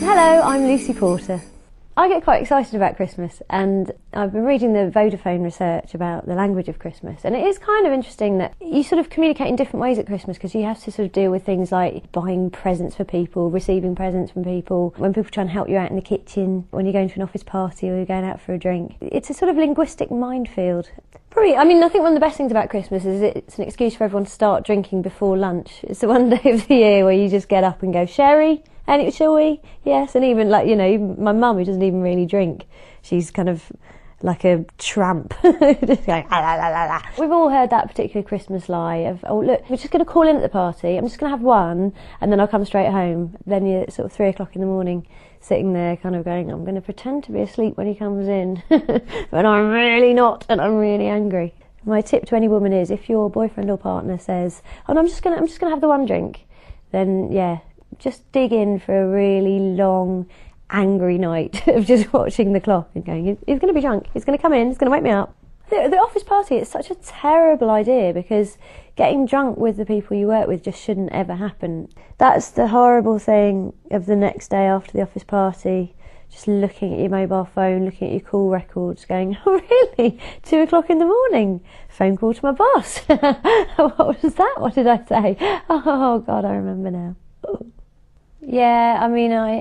Hello, I'm Lucy Porter. I get quite excited about Christmas, and I've been reading the Vodafone research about the language of Christmas, and it is kind of interesting that you sort of communicate in different ways at Christmas, because you have to sort of deal with things like buying presents for people, receiving presents from people, when people try and help you out in the kitchen, when you're going to an office party or you're going out for a drink. It's a sort of linguistic minefield. Probably, I think one of the best things about Christmas is it's an excuse for everyone to start drinking before lunch. It's the one day of the year where you just get up and go, "Sherry? And shall we?" Yes, and even my mum, who doesn't even really drink, she's kind of like a tramp, just going, ah, la, la, la, la. We've all heard that particular Christmas lie of, oh look, we're just going to call in at the party, I'm just going to have one, and then I'll come straight home. Then you're sort of 3 o'clock in the morning, sitting there kind of going, I'm going to pretend to be asleep when he comes in, but I'm really not, and I'm really angry. My tip to any woman is, if your boyfriend or partner says, oh no, I'm just going to have the one drink, then yeah, just dig in for a really long, angry night of just watching the clock and going, he's going to be drunk, he's going to come in, he's going to wake me up. The office party is such a terrible idea, because getting drunk with the people you work with just shouldn't ever happen. That's the horrible thing of the next day after the office party, just looking at your mobile phone, looking at your call records, going, oh really, 2 o'clock in the morning, phone call to my boss. What was that? What did I say? Oh God, I remember now. Yeah,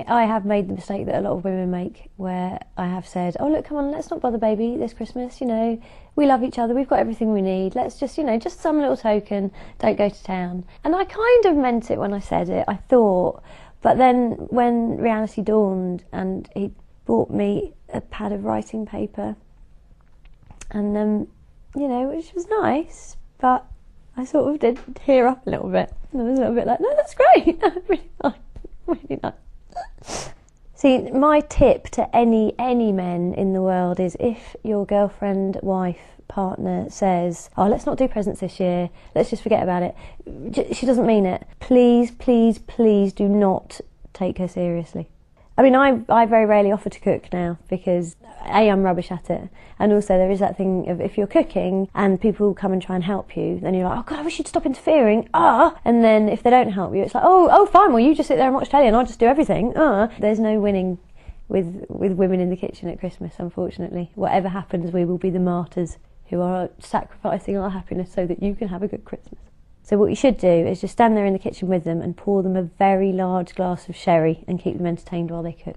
I have made the mistake that a lot of women make, where I have said, oh look, come on, let's not bother baby this Christmas, we love each other, we've got everything we need, let's just, just some little token, don't go to town. And I kind of meant it when I said it, I thought, but then when reality dawned and he bought me a pad of writing paper, and which was nice, but I sort of did tear up a little bit. And I was a little bit like, no, that's great, really nice. Really nice. See, my tip to any men in the world is, if your girlfriend, wife, partner says, oh, let's not do presents this year, let's just forget about it, she doesn't mean it. Please, please, please do not take her seriously. I very rarely offer to cook now, because A, I'm rubbish at it, and also there is that thing of, if you're cooking and people come and try and help you, then you're like, oh God, I wish you'd stop interfering, and then if they don't help you, it's like, oh fine, well you just sit there and watch telly and I'll just do everything, There's no winning with women in the kitchen at Christmas, unfortunately. Whatever happens, we will be the martyrs who are sacrificing our happiness so that you can have a good Christmas. So what you should do is just stand there in the kitchen with them and pour them a very large glass of sherry and keep them entertained while they cook.